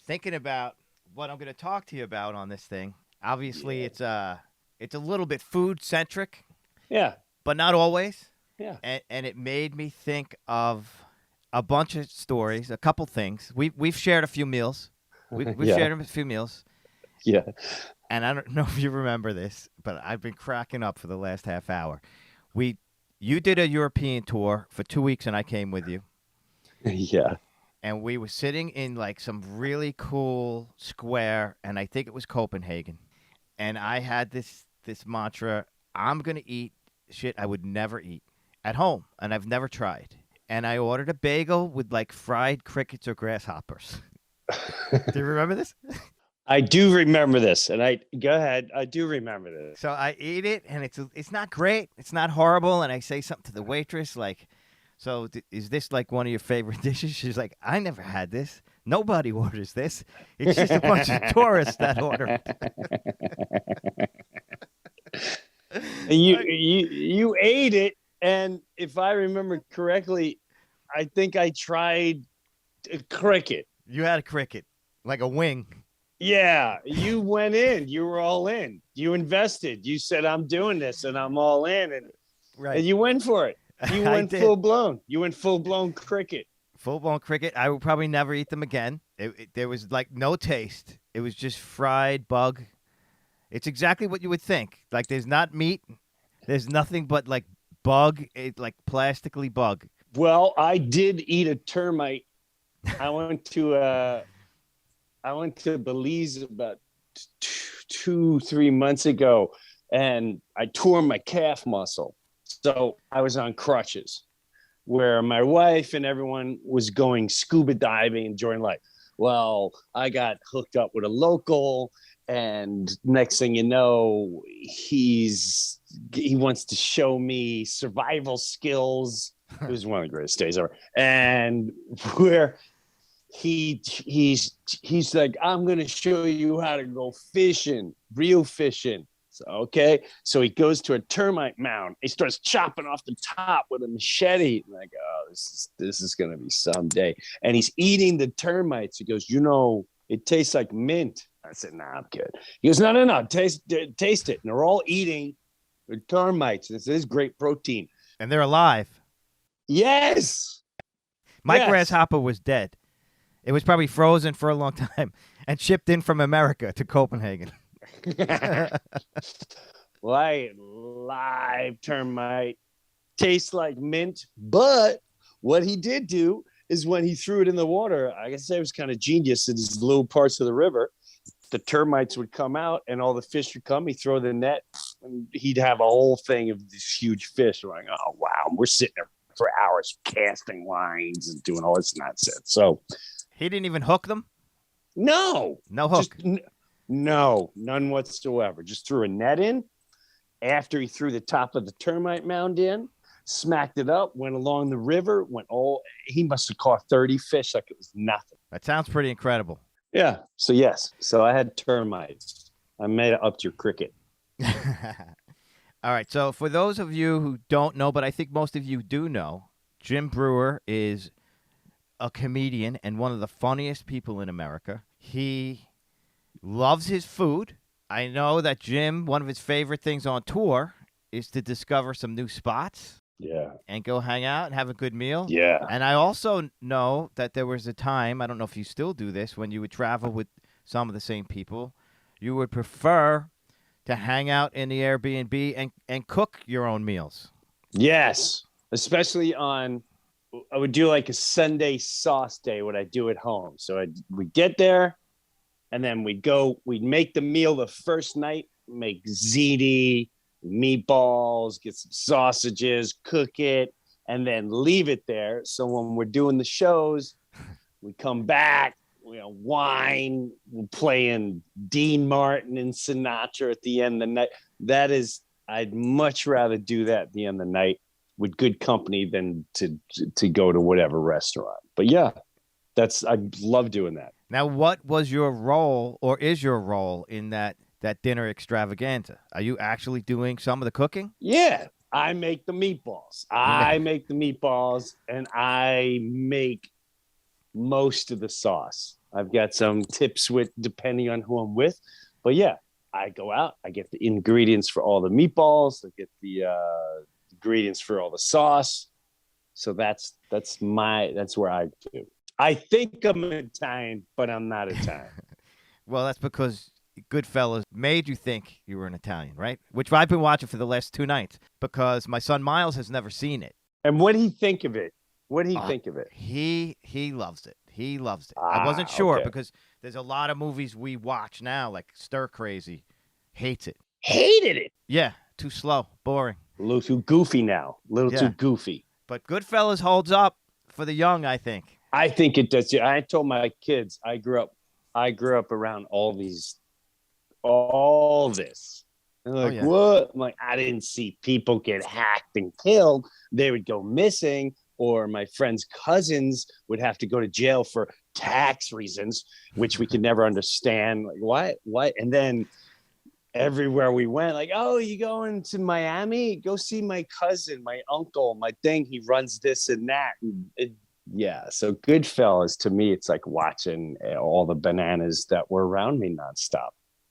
thinking about what I'm going to talk to you about on this thing. Obviously, Yeah. it's a little bit food centric, Yeah. but not always. Yeah. And it made me think of a bunch of stories, a couple things. We've shared a few meals. We've Yeah. shared a few meals, Yeah. and I don't know if you remember this, but I've been cracking up for the last half hour. We You did a European tour for 2 weeks, and I came with you. Yeah. And we were sitting in like some really cool square, and I think it was Copenhagen. And I had this mantra: I'm gonna eat shit I would never eat at home, and I've never tried. And I ordered a bagel with like fried crickets or grasshoppers. Do you remember this? I do remember this, and I go ahead. I do remember this. So I eat it, and it's not great. It's not horrible. And I say something to the waitress like, "So is this like one of your favorite dishes?" She's like, "I never had this. Nobody orders this. It's just a bunch of tourists that order it." And you ate it, and if I remember correctly, I think I tried a cricket. You had a cricket, like a wing. Yeah, you went in. You were all in. You invested. You said, "I'm doing this, and I'm all in," and Right. you went for it. You I went did. full blown. You went full blown cricket. Full blown cricket. I will probably never eat them again. There was like no taste. It was just fried bug. It's exactly what you would think. Like there's not meat. There's nothing but like bug. It like plastically bug. Well, I did eat a termite. I went to Belize about 3 months ago, and I tore my calf muscle. So I was on crutches, where my wife and everyone was going scuba diving, enjoying life. Well, I got hooked up with a local, and next thing you know, he wants to show me survival skills. It was one of the greatest days ever. And where he's like, "I'm gonna show you how to go fishing, real fishing." So, okay, so he goes to a termite mound. He starts chopping off the top with a machete. And I go, "Oh, this is gonna be someday." And he's eating the termites. He goes, "It tastes like mint." I said, "Nah, I'm good." He goes, "No, taste it." And they're all eating the termites. This is great protein. And they're alive. Yes, My yes. grasshopper was dead. It was probably frozen for a long time and shipped in from America to Copenhagen. Well, I ate live termite. Tastes like mint, but what he did do is when he threw it in the water, I guess it was kind of genius in these little parts of the river. The termites would come out and all the fish would come. He'd throw the net and he'd have a whole thing of these huge fish. We're like, "Oh, wow." We're sitting there for hours casting lines and doing all this nonsense. So, He didn't even hook them. no, No just hook. no, none whatsoever. Just threw a net in. After he threw the top of the termite mound in, smacked it up, went along the river, he must have caught 30 fish like it was nothing. That sounds pretty incredible. Yeah. So, yes. So I had termites. I made it up to your cricket. All right. So, for those of you who don't know, but I think most of you do know, Jim Brewer is a comedian and one of the funniest people in America. He loves his food. I know that Jim, one of his favorite things on tour is to discover some new spots Yeah. and go hang out and have a good meal. Yeah. And I also know that there was a time, I don't know if you still do this, when you would travel with some of the same people, you would prefer to hang out in the Airbnb and cook your own meals. Yes. Especially I would do like a Sunday sauce day, what I do at home. So we'd get there and then we'd make the meal the first night, make ziti, meatballs, get some sausages, cook it, and then leave it there. So when we're doing the shows, we come back, wine, we're playing Dean Martin and Sinatra at the end of the night. I'd much rather do that at the end of the night with good company than to go to whatever restaurant. But yeah, I love doing that. Now, what was your role or is your role in that dinner extravaganza? Are you actually doing some of the cooking? Yeah, I make the meatballs. You I make make the meatballs, and I make most of the sauce. I've got some tips with depending on who I'm with. But yeah, I go out, I get the ingredients for all the meatballs, I get the ingredients for all the sauce. So that's where I do. I think I'm Italian, but I'm not Italian. Well, that's because Goodfellas made you think you were an Italian, right? Which I've been watching for the last 2 nights because my son Miles has never seen it. And what did he think of it? What did he think of it? He loves it. He loves it. I wasn't sure okay. because there's a lot of movies we watch now, like Stir Crazy, hates it. Hated it. Yeah, too slow, boring. A little too goofy now. A little too goofy. But Goodfellas holds up for the young, I think. I think it does. I told my kids I grew up around all this. And they're like, what? I'm like, I didn't see people get hacked and killed. They would go missing, or my friends' cousins would have to go to jail for tax reasons, which we could never understand. Like, what? And then everywhere we went, like, oh, you going to Miami? Go see my cousin, my uncle, my thing. He runs this and that. So Goodfellas, to me, it's like watching all the bananas that were around me nonstop.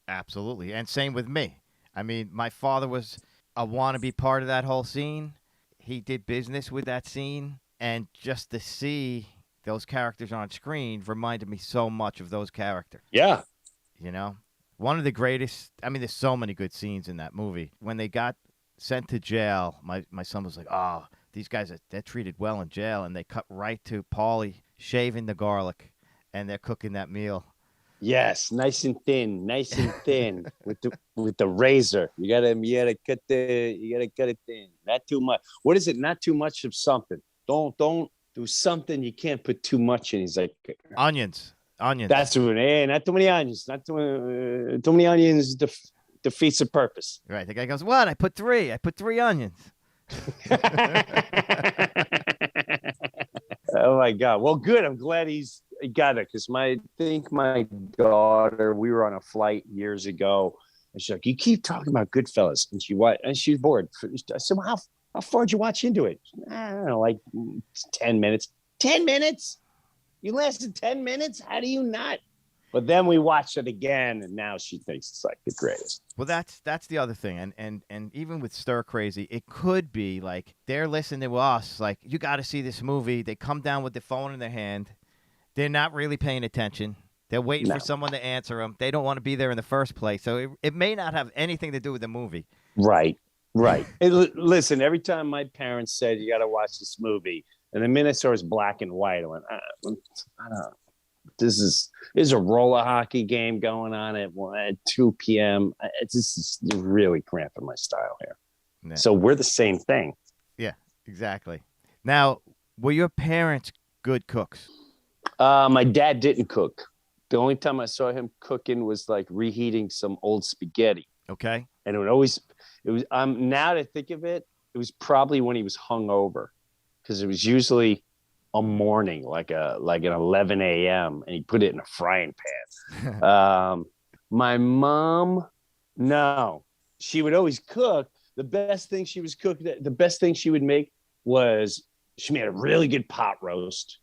Absolutely. And same with me. I mean, my father was a wannabe part of that whole scene. He did business with that scene. And just to see those characters on screen reminded me so much of those characters. Yeah. You know? One of the greatest, I mean, there's so many good scenes in that movie. When they got sent to jail, my son was like, oh, these guys, they're treated well in jail. And they cut right to Paulie shaving the garlic, and they're cooking that meal. Yes, nice and thin with the razor. You gotta cut it thin. Not too much. What is it? Not too much of something. Don't do something you can't put too much in. He's like onions. That's what. Not too many onions. Not too many onions defeats the purpose. Right. The guy goes, "What? I put 3. I put 3 onions." Oh my God. Well, good. I'm glad he got it because I think my daughter, we were on a flight years ago, and she's like, "You keep talking about Goodfellas," and she's bored. I said, "Well, how far did you watch into it?" I don't know, like 10 minutes. 10 minutes? You lasted 10 minutes? How do you not? But then we watched it again, and now she thinks it's like the greatest. Well, that's the other thing, and even with Stir Crazy, it could be like they're listening to us, like, you got to see this movie. They come down with the phone in their hand. They're not really paying attention. They're waiting for someone to answer them. They don't want to be there in the first place. So it may not have anything to do with the movie. Right. Listen, every time my parents said, you got to watch this movie, and the minute I saw it was black and white, I went, I don't know. This is a roller hockey game going on at 2 p.m. It's just really cramping my style here. Yeah. So we're the same thing. Yeah, exactly. Now, were your parents good cooks? My dad didn't cook. The only time I saw him cooking was like reheating some old spaghetti. Okay. And it was now that I think of it, it was probably when he was hungover, because it was usually a morning, like an 11 a.m. and he put it in a frying pan. My mom, no, she would always cook. The best thing she would make was she made a really good pot roast,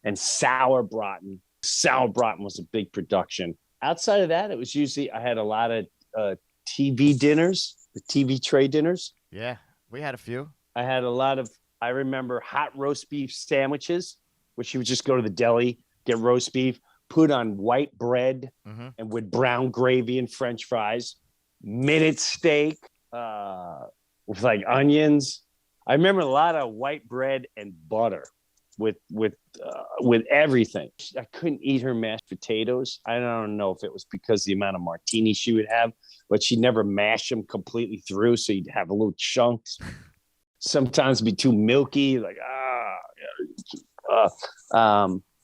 and sour braten. Sour braten was a big production. Outside of that, it was usually, I had a lot of TV dinners, the TV tray dinners. Yeah, we had a few. I had a lot of, I remember hot roast beef sandwiches, which you would just go to the deli, get roast beef, put on white bread, and with brown gravy and French fries, minute steak with like onions. I remember a lot of white bread and butter with everything. I couldn't eat her mashed potatoes. I don't know if it was because the amount of martinis she would have, but she'd never mash them completely through, so you'd have a little chunks. Sometimes be too milky, like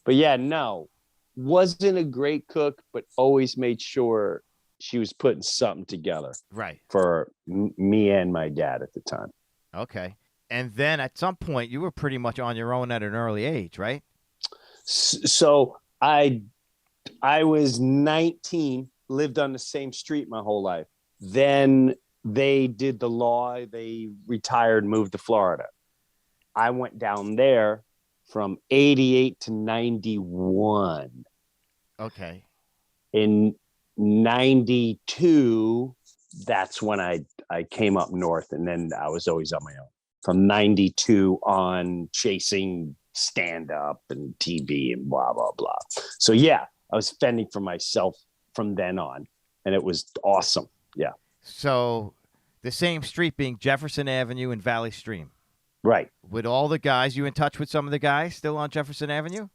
but yeah, no, wasn't a great cook, but always made sure she was putting something together, right, for me and my dad at the time. Okay, and then at some point you were pretty much on your own at an early age, right? So I was 19, lived on the same street my whole life. Then they did the law. They retired, moved to Florida. I went down there from 88 to 91. Okay. In 92, that's when I came up north, and then I was always on my own from 92 on, chasing stand up and TV and blah blah blah. So yeah, I was fending for myself from then on, and it was awesome. Yeah. So the same street being Jefferson Avenue and Valley Stream. Right. With all the guys, you in touch with some of the guys still on Jefferson Avenue?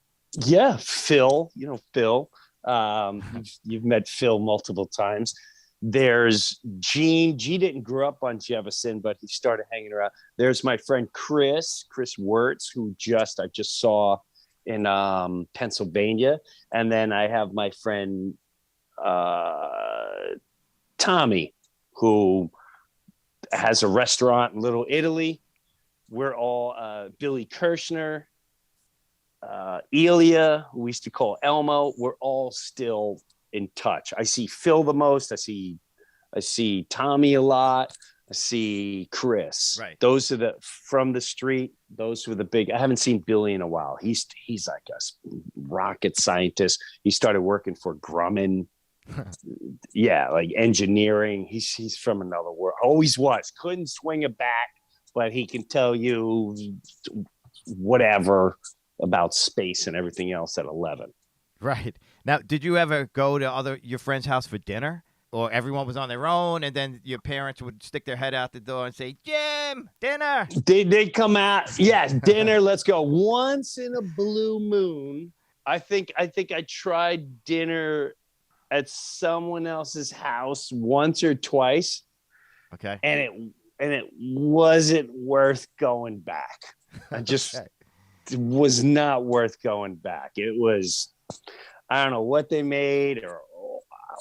Yeah, Phil. Phil. You've met Phil multiple times. There's Gene. G didn't grow up on Jefferson, but he started hanging around. There's my friend Chris Wirtz, who I just saw in Pennsylvania. And then I have my friend Tommy, who has a restaurant in Little Italy. We're all Billy Kirshner, Elia, who we used to call Elmo. We're all still in touch. I see Phil the most. I see Tommy a lot. I see Chris. Right. Those are from the street. Those were the big. I haven't seen Billy in a while. He's like a rocket scientist. He started working for Grumman. Yeah, like engineering. He's from another world. Always was. Couldn't swing a bat, but he can tell you whatever about space and everything else at 11. Right. Now, did you ever go to your friend's house for dinner? Or everyone was on their own, and then your parents would stick their head out the door and say, Jim, dinner. They'd come out. Yes, dinner, let's go. Once in a blue moon, I think I tried dinner at someone else's house once or twice. Okay. And it wasn't worth going back. I just it was not worth going back. It was, I don't know what they made or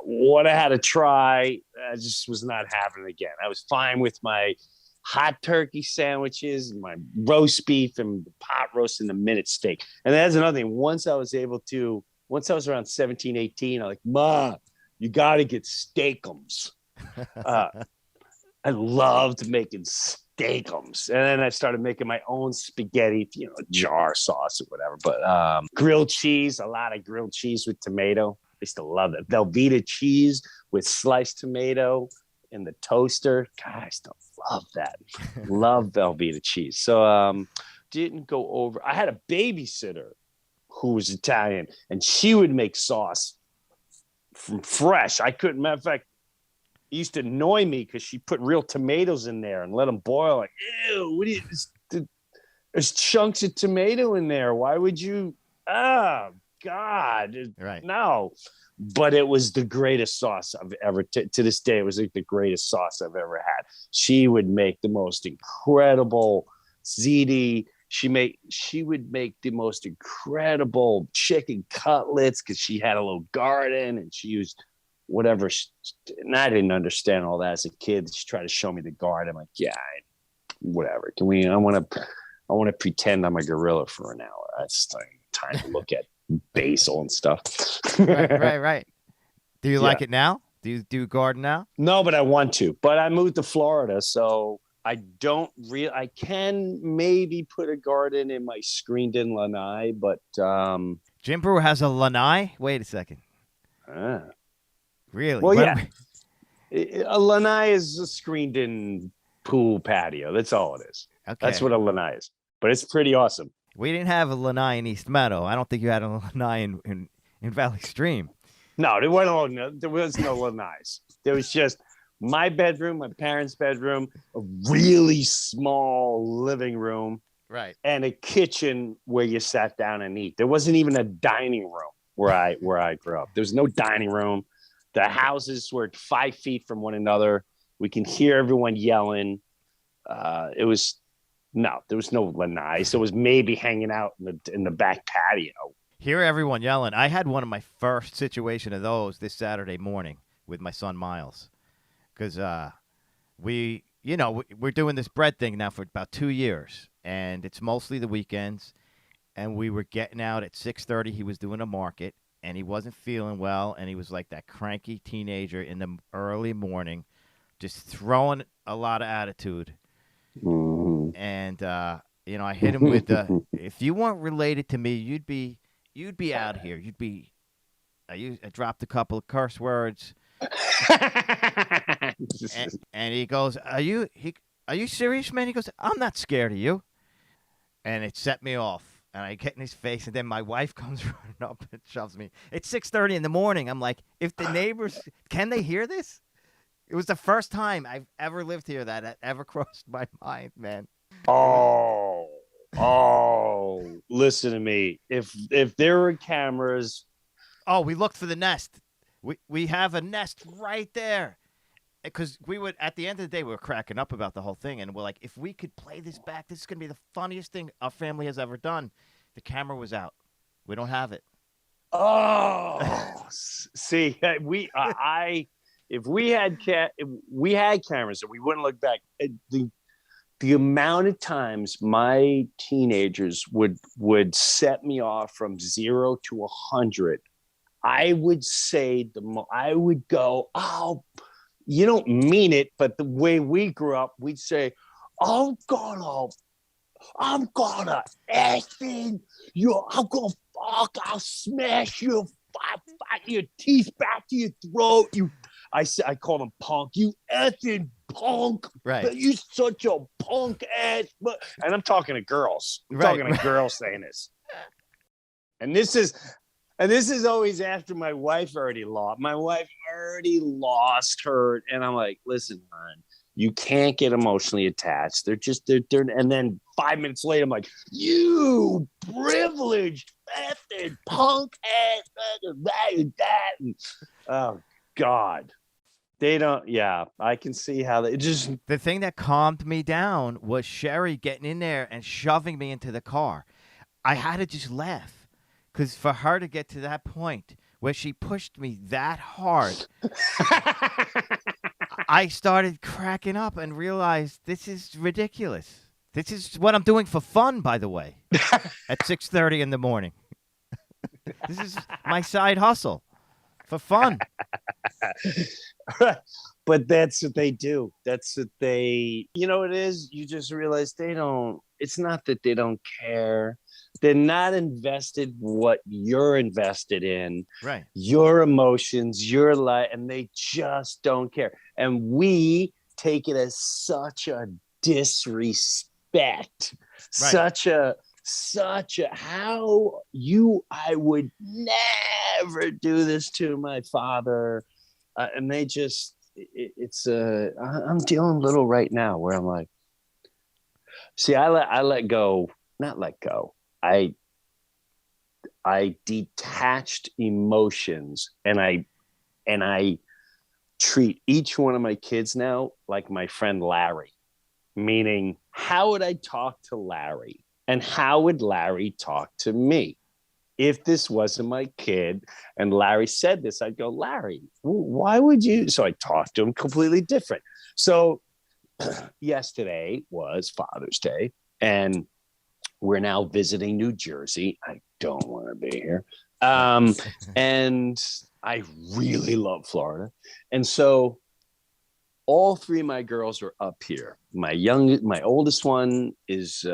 what I had to try. I just was not having it again. I was fine with my hot turkey sandwiches, my roast beef, and the pot roast and the minute steak. And that's another thing. Once I was around 17, 18, I'm like, Ma, you got to get steakums. I loved making steakums. And then I started making my own spaghetti, jar sauce or whatever. But grilled cheese, a lot of grilled cheese with tomato. I used to love it. Velveeta cheese with sliced tomato in the toaster. God, I still love that. Love Velveeta cheese. So didn't go over. I had a babysitter who was Italian, and she would make sauce from fresh. I couldn't. Matter of fact, it used to annoy me because she put real tomatoes in there and let them boil. Like, ew, what do you? There's chunks of tomato in there. Why would you? God, right. No. But it was the greatest sauce I've ever, to this day, it was like the greatest sauce I've ever had. She would make the most incredible ziti. She would make the most incredible chicken cutlets because she had a little garden and she used whatever. And I didn't understand all that as a kid. She tried to show me the garden. I'm like, yeah, whatever. I want to pretend I'm a gorilla for an hour. That's time to look at basil and stuff. Right. Do you like it now? Do you do garden now? No, but I want to. But I moved to Florida, so I don't I can maybe put a garden in my screened-in lanai, but Jim Breuer has a lanai? Wait a second. Really? Well, yeah. A lanai is a screened-in pool patio. That's all it is. Okay. That's what a lanai is. But it's pretty awesome. We didn't have a lanai in East Meadow. I don't think you had a lanai in Valley Stream. No, there was no lanais. There was just my bedroom, my parents' bedroom, a really small living room, right, and a kitchen where you sat down and eat. There wasn't even a dining room where I grew up. There was no dining room. The houses were 5 feet from one another. We can hear everyone yelling. There was no lanai. So it was maybe hanging out in the back patio. Hear everyone yelling. I had one of my first situation of those this Saturday morning with my son Miles, because we're doing this bread thing now for about 2 years, and it's mostly the weekends. And we were getting out at 6:30. He was doing a market, and he wasn't feeling well, and he was like that cranky teenager in the early morning, just throwing a lot of attitude. Mm-hmm. And I hit him with if you weren't related to me, you'd be out here. You'd be. I dropped a couple of curse words, and he goes, Are you serious, man?" He goes, "I'm not scared of you," and it set me off. And I get in his face, and then my wife comes running up and shoves me. It's 6:30 in the morning. I'm like, if the neighbors can they hear this? It was the first time I've ever lived here that ever crossed my mind, man. Oh, listen to me. If there were cameras, Oh, we looked for the nest. We have a nest right there. Because we would, at the end of the day, we were cracking up about the whole thing. And we're like, if we could play this back, this is going to be the funniest thing our family has ever done. The camera was out. We don't have it. oh, see, if we had cameras, and we wouldn't look back. The amount of times my teenagers would set me off from 0 to 100, I would say I would go, "Oh, you don't mean it," but the way we grew up, we'd say, I'm gonna effing you. I'm gonna fuck. I'll smash your teeth back to your throat. I call them punk. You effing punk. Right. You such a punk ass. And I'm talking to girls. I'm talking to girls saying this. And this is always after my wife already lost. My wife already lost her. And I'm like, listen, hon, you can't get emotionally attached. They're and then 5 minutes later, I'm like, you privileged effing punk ass that. Oh God. They don't, yeah, I can see how they just. The thing that calmed me down was Sherry getting in there and shoving me into the car. I had to just laugh. Because for her to get to that point where she pushed me that hard, I started cracking up and realized this is ridiculous. This is what I'm doing for fun, by the way, at 6:30 in the morning. This is my side hustle for fun. But that's what they do. That's what they, it is. You just realize it's not that they don't care. They're not invested what you're invested in, right? Your emotions, your life, and they just don't care. And we take it as such a disrespect, right. such a I would never do this to my father, and they just I'm dealing a little right now where I'm like, see, I let go, not let go. I detached emotions, and I treat each one of my kids now like my friend Larry, meaning how would I talk to Larry and how would Larry talk to me? If this wasn't my kid and Larry said this, I'd go, Larry, why would you? So I talked to him completely different. So yesterday was Father's Day, and we're now visiting New Jersey. I don't want to be here. And I really love Florida. And so all three of my girls are up here. My oldest one is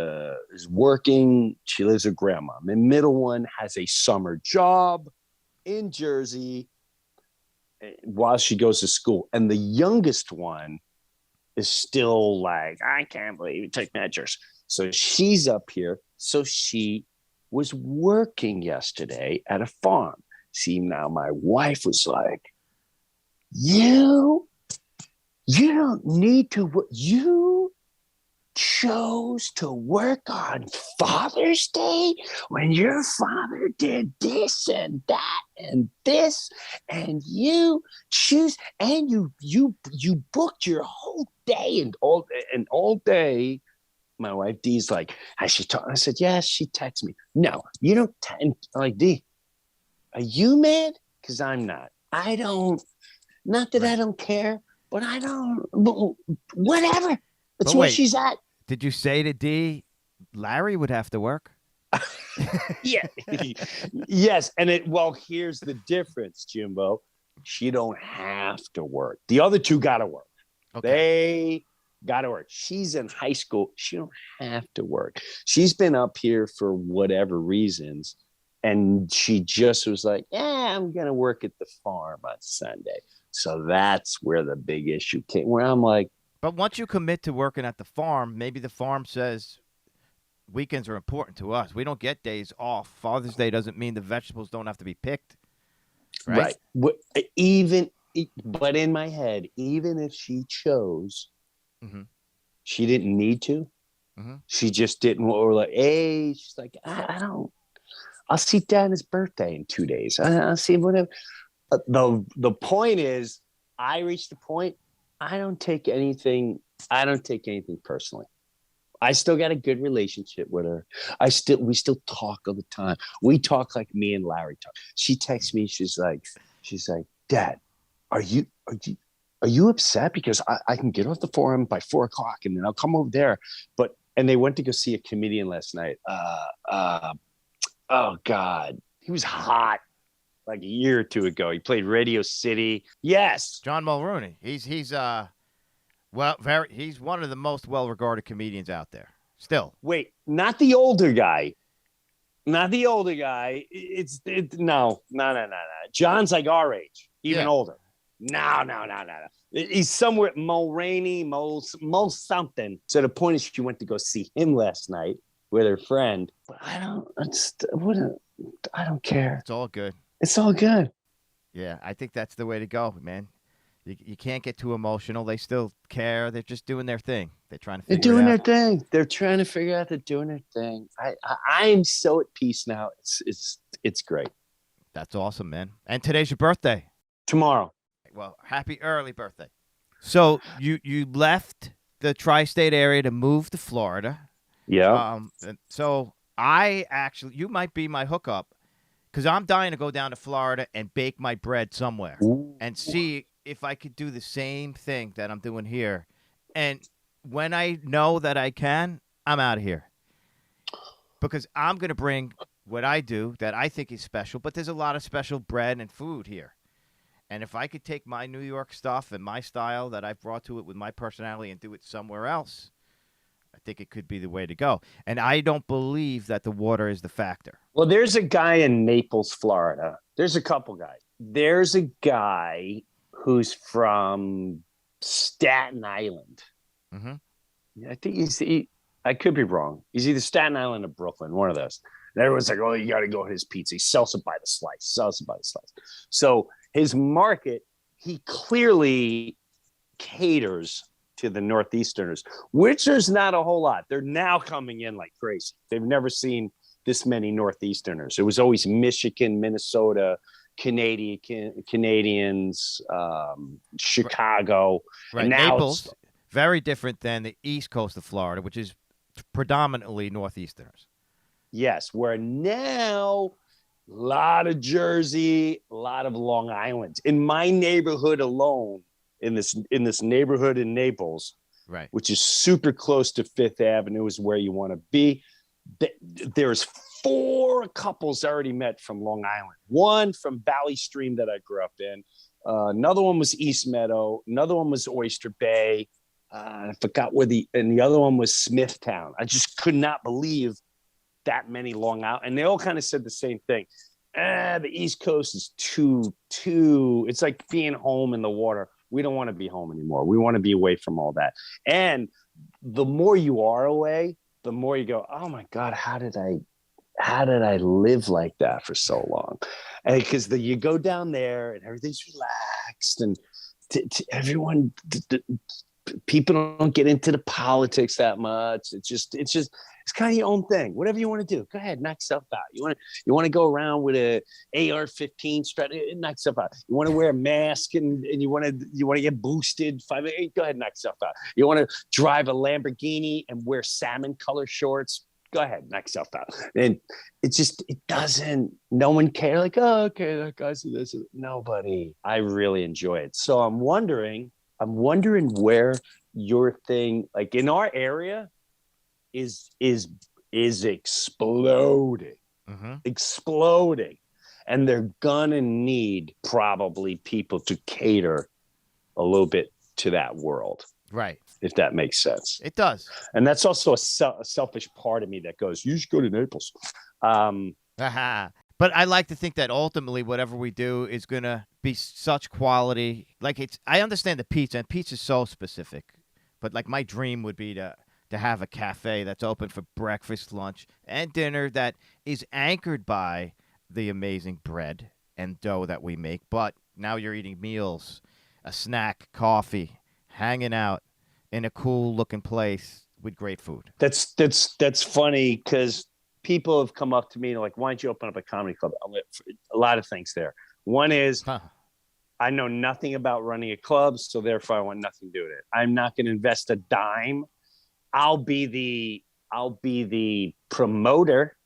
working. She lives with grandma. My middle one has a summer job in Jersey while she goes to school. And the youngest one is still like, I can't believe you took measures. So she's up here. So she was working yesterday at a farm. See, now my wife was like, you don't need to work. You chose to work on Father's Day when your father did this and that and this, and you choose, and you booked your whole day and all day. My wife Dee's like, has she talked? I said, yes, she texted me. No, you don't. Like, Dee, are you mad? Because I'm not. I don't. Not that I don't care, but I don't. But whatever. That's where she's at. Did you say to Dee, Larry would have to work? Yeah. Yes. And here's the difference, Jimbo. She don't have to work. The other two got to work. Okay. Got to work. She's in high school. She don't have to work. She's been up here for whatever reasons. And she just was like, yeah, I'm going to work at the farm on Sunday. So that's where the big issue came, where I'm like, But once you commit to working at the farm, maybe the farm says weekends are important to us. We don't get days off. Father's Day doesn't mean the vegetables don't have to be picked, right? right. Even, but in my head, even if she chose, Mm-hmm. she didn't need to. Mm-hmm. She just didn't. Or like, hey, she's like, I don't. I'll see Dad on his birthday in 2 days. I'll see whatever. The point is, I reached the point. I don't take anything. I don't take anything personally. I still got a good relationship with her. We still talk all the time. We talk like me and Larry talk. She texts me. She's like, Dad, are you upset because I can get off the forum by 4:00 and then I'll come over there. And they went to go see a comedian last night. Oh God, he was hot like a year or two ago. He played Radio City. Yes, John Mulrooney. He's one of the most well-regarded comedians out there. Still. Wait, not the older guy. Not the older guy. No. John's like our age, even older. No. He's somewhere Mulroney, Mo something. So the point is, she went to go see him last night with her friend. But I don't care. It's all good. It's all good. Yeah, I think that's the way to go, man. You can't get too emotional. They still care. They're just doing their thing. They're trying to figure They're doing it out. their thing. They're trying to figure out they're doing their thing. I'm so at peace now. It's great. That's awesome, man. And today's your birthday. Tomorrow. Well, happy early birthday. So you left the tri-state area to move to Florida. Yeah. So you might be my hookup because I'm dying to go down to Florida and bake my bread somewhere and see if I could do the same thing that I'm doing here. And when I know that I can, I'm out of here. Because I'm going to bring what I do that I think is special, but there's a lot of special bread and food here. And if I could take my New York stuff and my style that I've brought to it with my personality and do it somewhere else, I think it could be the way to go. And I don't believe that the water is the factor. Well, there's a guy in Naples, Florida. There's a couple guys. There's a guy who's from Staten Island. Mm-hmm. I think I could be wrong. He's either Staten Island or Brooklyn, one of those. And everyone's like, oh, you got to go to his pizza. He sells it by the slice. So his market, he clearly caters to the Northeasterners, which there's not a whole lot. They're now coming in like crazy. They've never seen this many Northeasterners. It was always Michigan, Minnesota, Canadians, Chicago. Right. And now Naples, very different than the east coast of Florida, which is predominantly Northeasterners. Yes, where now a lot of Jersey, a lot of Long Island. In my neighborhood alone, in this neighborhood in Naples, right, which is super close to Fifth Avenue, is where you want to be. There's 4 couples already met from Long Island. One from Valley Stream that I grew up in. Another one was East Meadow. Another one was Oyster Bay. I forgot and the other one was Smithtown. I just could not believe that many Long Island. And they all kind of said the same thing. The East Coast is too, it's like being home in the water. We don't want to be home anymore. We want to be away from all that. And the more you are away, the more you go, oh my God, how did I live like that for so long? And because you go down there and everything's relaxed and everyone, people don't get into the politics that much. It's kind of your own thing. Whatever you want to do, go ahead, knock stuff out. You want to go around with a AR-15 strap, knock stuff out. You want to wear a mask and you want to get boosted. Go ahead, knock stuff out. You want to drive a Lamborghini and wear salmon color shorts. Go ahead, knock stuff out. And it doesn't. No one cares. Like, oh, okay, that guy's this. Nobody. I really enjoy it. So I'm wondering where your thing, like in our area, is exploding. Mm-hmm. Exploding. And they're gonna need probably people to cater a little bit to that world. Right. if that makes sense. It does. And that's also a selfish part of me that goes, you should go to Naples. But I like to think that ultimately whatever we do is going to be such quality. Like I understand the pizza, and pizza's so specific. But like my dream would be to have a cafe that's open for breakfast, lunch, and dinner that is anchored by the amazing bread and dough that we make. But now you're eating meals, a snack, coffee, hanging out in a cool looking place with great food. That's funny because people have come up to me and like, why don't you open up a comedy club? A lot of things there. One is I know nothing about running a club, so therefore I want nothing to do with it. I'm not going to invest a dime. I'll be the promoter.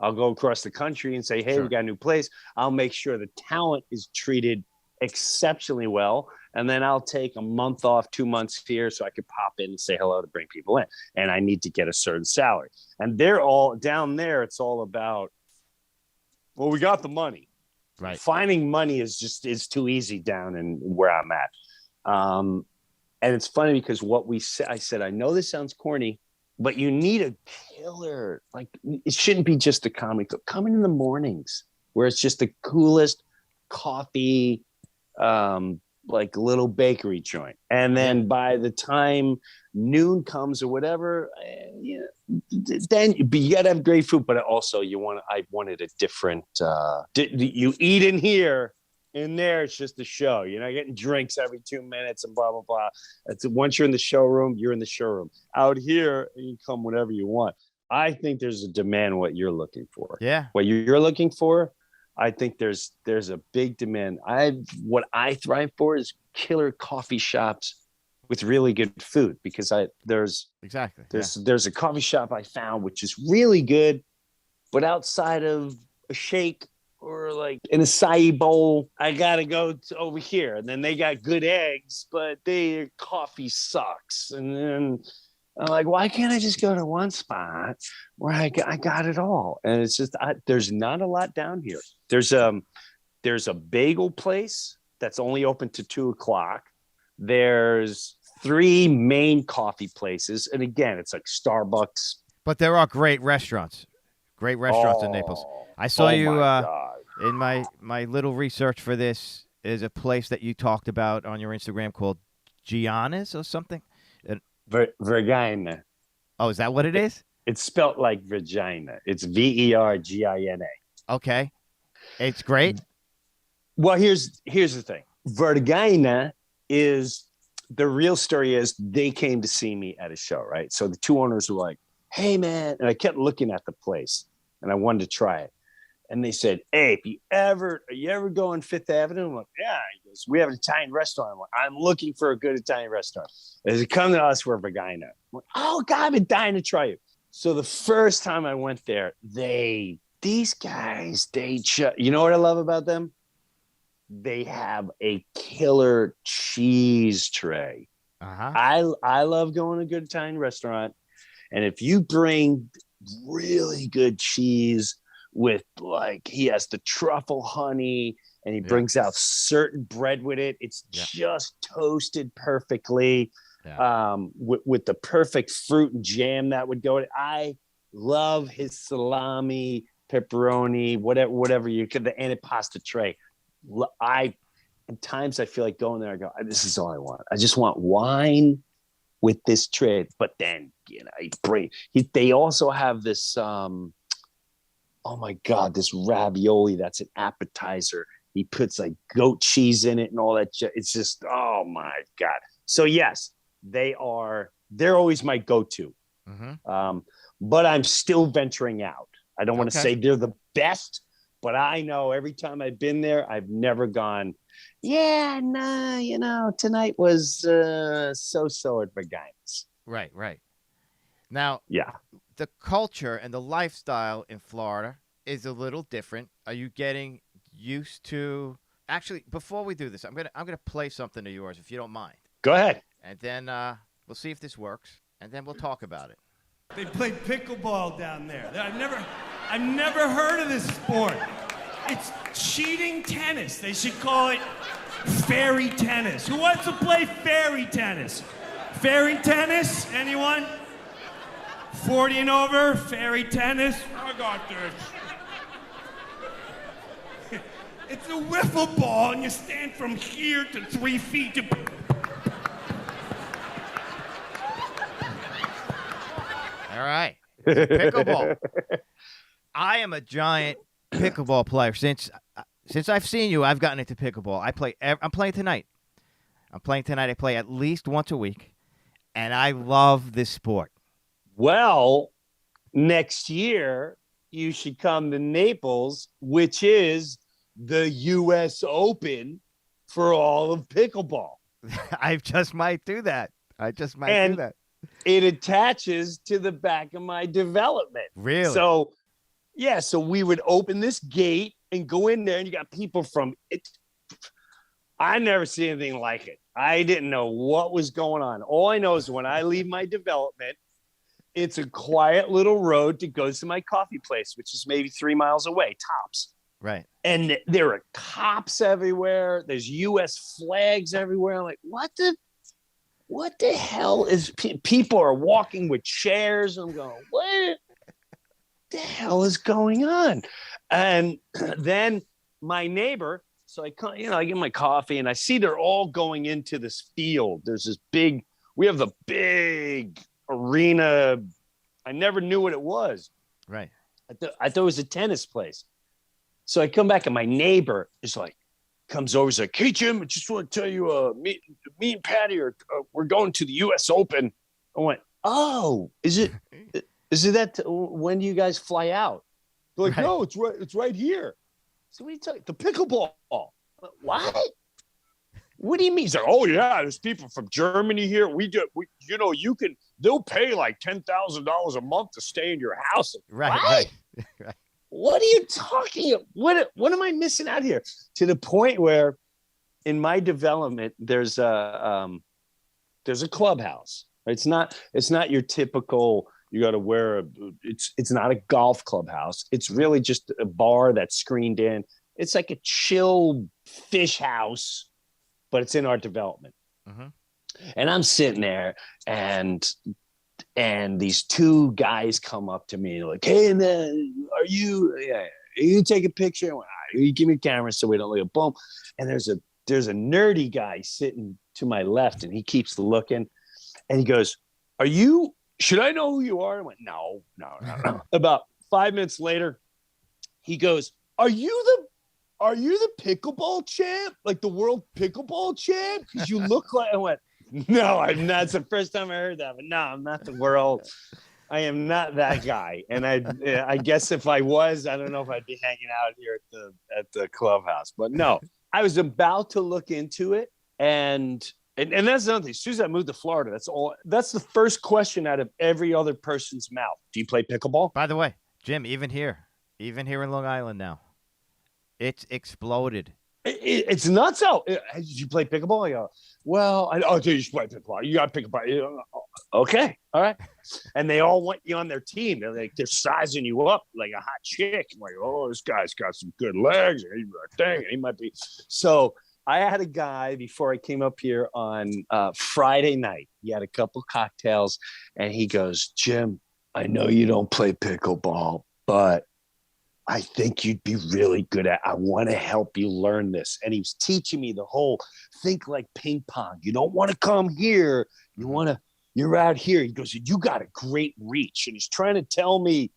I'll go across the country and say, hey, we got a new place. I'll make sure the talent is treated exceptionally well. And then I'll take a month off, 2 months here so I could pop in and say hello to bring people in. And I need to get a certain salary. And they're all down there. It's all about, well, we got the money. Right. Finding money is too easy down in where I'm at. And it's funny because I said, I know this sounds corny, but you need a killer. Like it shouldn't be just a comedy club. Come in the mornings where it's just the coolest coffee, like little bakery joint. And then by the time noon comes or whatever, then you gotta have great food, but also I wanted a different, you eat in here, in there, it's just a show. You're not getting drinks every 2 minutes and blah, blah, blah. Once you're in the showroom, you're in the showroom. Out here, you come whenever you want. I think there's a demand what you're looking for. Yeah. What you're looking for, I think there's a big demand. What I thrive for is killer coffee shops with really good food because there's a coffee shop I found which is really good, but outside of a shake or like an acai bowl, I gotta go over here. And then they got good eggs, but their coffee sucks. And then I'm like, why can't I just go to one spot where I got it all? And it's just there's not a lot down here. There's a bagel place that's only open to 2:00. There's 3 main coffee places, and again, it's like Starbucks. But there are great restaurants in Naples. I saw you in my little research for this. Is a place that you talked about on your Instagram called Gianna's or something. Vergina. Oh, is that what it is? It's spelled like vagina. It's Vergina. Okay. It's great. Well, here's the thing. Vergina is the real story is they came to see me at a show, right? So the 2 owners were like, hey, man. And I kept looking at the place and I wanted to try it. And they said, hey, are you ever go on 5th Avenue? I'm like, yeah. He goes, we have an Italian restaurant. I'm like, I'm looking for a good Italian restaurant. They said, come to us for Vergina. I'm like, oh, God, I've been dying to try it. So the first time I went there, these guys, you know what I love about them? They have a killer cheese tray. Uh-huh. I love going to a good Italian restaurant. And if you bring really good cheese with like, he has the truffle honey and he brings out certain bread with it. It's just toasted perfectly with the perfect fruit and jam that would go. I love his salami, pepperoni, whatever you could, the antipasta tray. At times I feel like going there. I go, this is all I want. I just want wine with this tray. But then, they also have this, oh my God, this ravioli. That's an appetizer. He puts like goat cheese in it and all that. It's just, oh my God. So yes, they're always my go-to. Mm-hmm. But I'm still venturing out. I don't want to say they're the best, but I know every time I've been there, I've never gone, tonight was so-so at Vergina's. Right. Now, the culture and the lifestyle in Florida is a little different. Are you getting used to? Actually, before we do this, I'm gonna play something of yours if you don't mind. Go ahead. And then we'll see if this works, and then we'll talk about it. They play pickleball down there. I've never heard of this sport. It's cheating tennis. They should call it fairy tennis. Who wants to play fairy tennis? Fairy tennis? Anyone? 40 and over? Fairy tennis? I got this. It's a wiffle ball, and you stand from here to 3 feet. All right. Pickleball. I am a giant pickleball player. Since I've seen you, I've gotten into pickleball. I'm playing tonight. I play at least once a week, and I love this sport. Well, next year you should come to Naples, which is the U.S. Open for all of pickleball. I just might do that. Do that. It attaches to the back of my development. Really? So, yeah. So we would open this gate and go in there, and you got people from it. I never seen anything like it. I didn't know what was going on. All I know is when I leave my development, it's a quiet little road that goes to my coffee place, which is maybe 3 miles away, tops. Right. And there are cops everywhere. There's U.S. flags everywhere. I'm like, what the hell is people are walking with chairs? I'm going, what the hell is going on? And then my neighbor, so I get my coffee and I see they're all going into this field. There's we have the big arena. I never knew what it was. Right. I thought it was a tennis place. So I come back and my neighbor is like, comes over, he's like, hey, Jim, I just want to tell you, me and Patty we're going to the U.S. Open. I went, oh, is it that when do you guys fly out? They're like, no, it's right here. So what are you talking? The pickleball. What? What do you mean? He's like, oh yeah, there's people from Germany here. They'll pay like $10,000 a month to stay in your house. Right. What are you talking about? What am I missing out here? To the point where in my development, there's a clubhouse. It's not your typical, you got to wear it's not a golf clubhouse. It's really just a bar that's screened in. It's like a chill fish house, but it's in our development. Mm-hmm. And I'm sitting there and these two guys come up to me like, hey, man, are you take a picture? You give me a camera so we don't look at boom. And there's a nerdy guy sitting to my left and he keeps looking and he goes, should I know who you are? I went, no. About 5 minutes later, he goes, are you the pickleball champ? Like the world pickleball champ? Because you look like, I went, no, I'm not. It's the first time I heard that, but no, I'm not the world. I am not that guy. And I guess if I was, I don't know if I'd be hanging out here at the clubhouse. But no, I was about to look into it, and that's another thing. As soon as I moved to Florida, that's the first question out of every other person's mouth. Do you play pickleball? By the way, Jim, even here in Long Island now, it's exploded. It's nuts out. Did you play pickleball? I go, well, dude, you should play pickleball. You got pickleball. Okay, all right. And they all want you on their team. They're sizing you up like a hot chick. I'm like, oh, this guy's got some good legs. He might be. So I had a guy before I came up here on Friday night. He had a couple cocktails, and he goes, Jim, I know you don't play pickleball, but I think you'd be really good at. I want to help you learn this. And he was teaching me the whole think like ping pong. You don't want to come here. You're out here. He goes, you got a great reach. And he's trying to tell me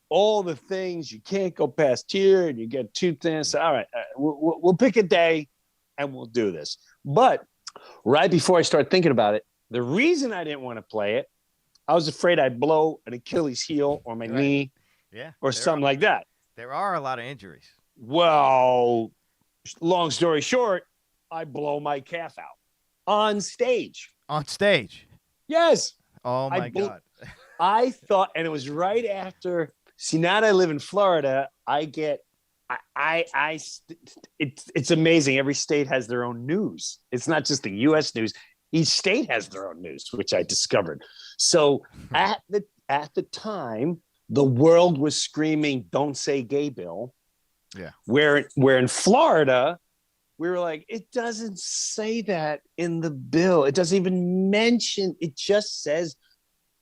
all the things. You can't go past here and you get too thin. So, all right, we'll pick a day and we'll do this. But right before I started thinking about it, the reason I didn't want to play it, I was afraid I'd blow an Achilles heel or my knee or something like that. There are a lot of injuries. Well, long story short, I blow my calf out on stage. On stage? Yes. Oh, my God. I thought, and it was right after. See, now that I live in Florida, it's amazing. Every state has their own news. It's not just the U.S. news. Each state has their own news, which I discovered. So at the time, the world was screaming, "Don't say gay, Bill." Yeah. Where in Florida, we were like, it doesn't say that in the bill. It doesn't even mention. It just says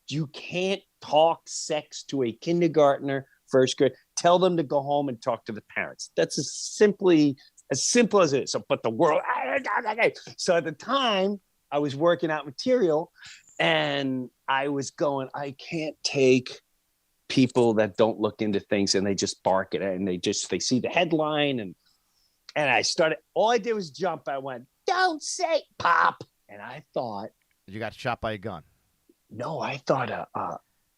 you can't talk sex to a kindergartner, first grade. Tell them to go home and talk to the parents. That's as simple as it is. So, but the world. So at the time, I was working out material, and I was going, I can't take people that don't look into things and they just bark at it and they see the headline and I started. All I did was jump. I went, don't say pop, and I thought You got shot by a gun. no, I thought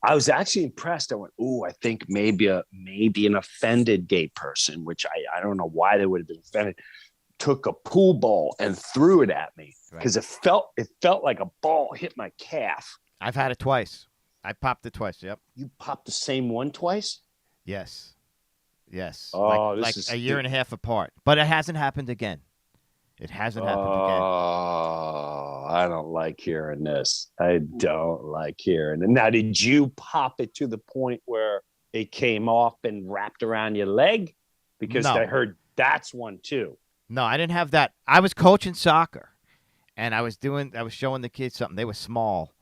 I was actually impressed. I went, ooh, I think maybe an offended gay person, which I don't know why they would have been offended, took a pool ball and threw it at me because it felt like a ball hit my calf. I've had it twice. I popped it twice. Yep. You popped the same one twice? Yes. Oh, like a year and a half apart, but it hasn't happened again. It hasn't happened again. Oh, I don't like hearing this. I don't like hearing it. Now, did you pop it to the point where it came off and wrapped around your leg? Because No. I heard that's one too. No, I didn't have that. I was coaching soccer, and I was showing the kids something. They were small,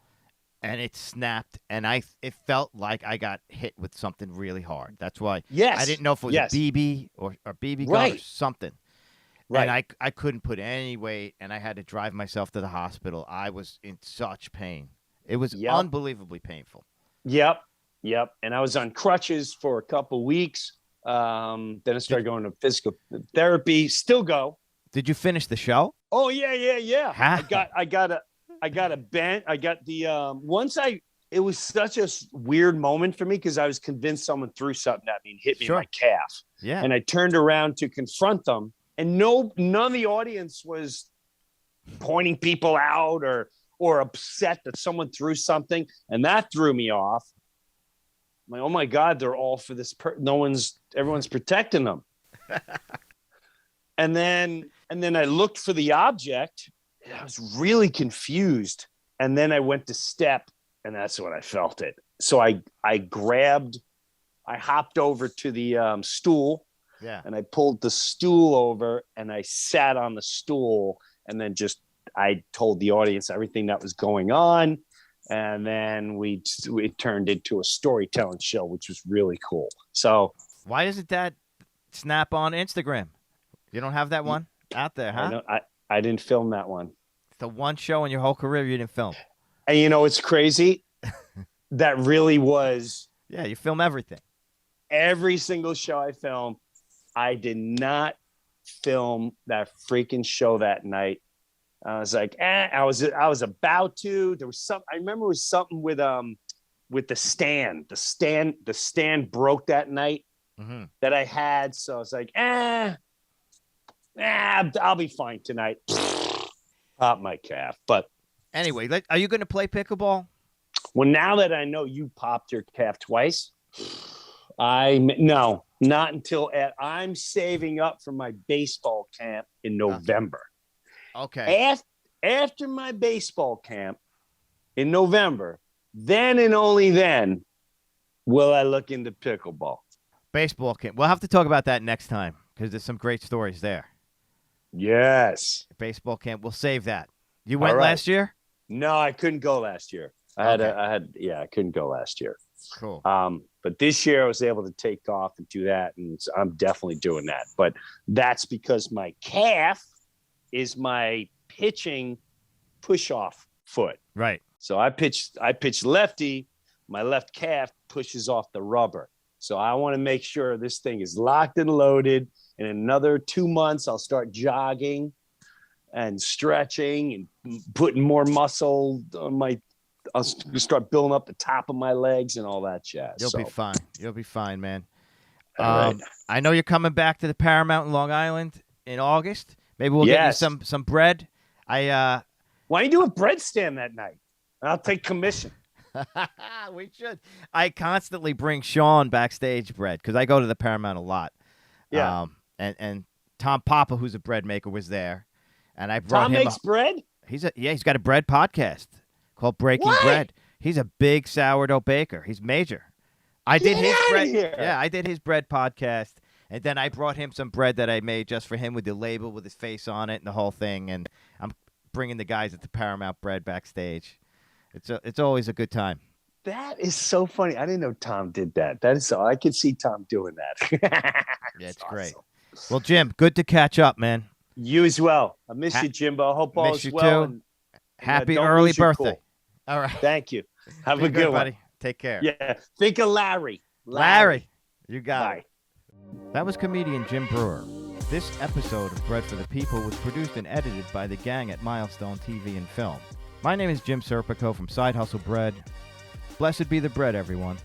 and it snapped, and it felt like I got hit with something really hard. That's why Yes. I didn't know if it was a BB or BB gun or Right. something. Right. And I couldn't put any weight, and I had to drive myself to the hospital. I was in such pain. It was unbelievably painful. Yep. And I was on crutches for a couple weeks. Then I started going to physical therapy. Still go. Did you finish the show? Oh yeah. Huh? I got a bent. I got the it was such a weird moment for me because I was convinced someone threw something at me and hit me in my calf. Yeah. And I turned around to confront them, and none of the audience was pointing people out or upset that someone threw something, and that threw me off. I'm like, oh my God, they're all for this. Everyone's protecting them. And then I looked for the object, and I was really confused. And then I went to step, and that's when I felt it. So I hopped over to the stool. Yeah. And I pulled the stool over, and I sat on the stool, and then I told the audience everything that was going on. And then we turned into a storytelling show, which was really cool. So why isn't that snap on Instagram? You don't have that one out there, huh? I didn't film that one. The one show in your whole career you didn't film. And you know, it's crazy. That really was. Yeah, you film everything. Every single show I filmed. I did not film that freaking show that night. I was like, I was about to. There was I remember it was something with the stand. The stand broke that night that I had. So I was like, I'll be fine tonight. Pop my calf. But anyway, are you going to play pickleball? Well, now that I know you popped your calf twice, no, not until I'm saving up for my baseball camp in November. Okay. After my baseball camp in November, then and only then will I look into pickleball. Baseball camp. We'll have to talk about that next time because there's some great stories there. Yes. Baseball camp. We'll save that. You went last year? No, I couldn't go last year. I couldn't go last year. Cool. But this year I was able to take off and do that, and so I'm definitely doing that. But that's because my calf is my pitching push-off foot. Right. So I pitch lefty. My left calf pushes off the rubber. So I want to make sure this thing is locked and loaded. In another 2 months, I'll start jogging and stretching and putting more muscle on I'll start building up the top of my legs and all that jazz. You'll be fine. You'll be fine, man. All right. I know you're coming back to the Paramount in Long Island in August. Maybe we'll get you some bread. Why don't you do a bread stand that night? I'll take commission. We should. I constantly bring Sean backstage bread because I go to the Paramount a lot. Yeah. And Tom Papa, who's a bread maker, was there, and I brought Tom him. Makes bread. He's got a bread podcast called Breaking Bread. He's a big sourdough baker. He's major. I did his bread. Here. Yeah, I did his bread podcast, And then I brought him some bread that I made just for him with the label with his face on it and the whole thing. And I'm bringing the guys at the Paramount Bread backstage. It's always a good time. That is so funny. I didn't know Tom did that. That is so. I could see Tom doing that. Yeah, it's awesome. great. Well, Jim, good to catch up, man. You as well. I miss you, Jimbo. Hope all Miss is you well. too. And Happy don't early lose your birthday. cool. All right. Thank you. Have Be a good one, buddy. Take care. Yeah. Think of Larry. Larry. You got Bye. it. That was comedian Jim Breuer. This episode of Bread for the People was produced and edited by the gang at Milestone TV and Film. My name is Jim Serpico from Side Hustle Bread. Blessed be the bread, everyone.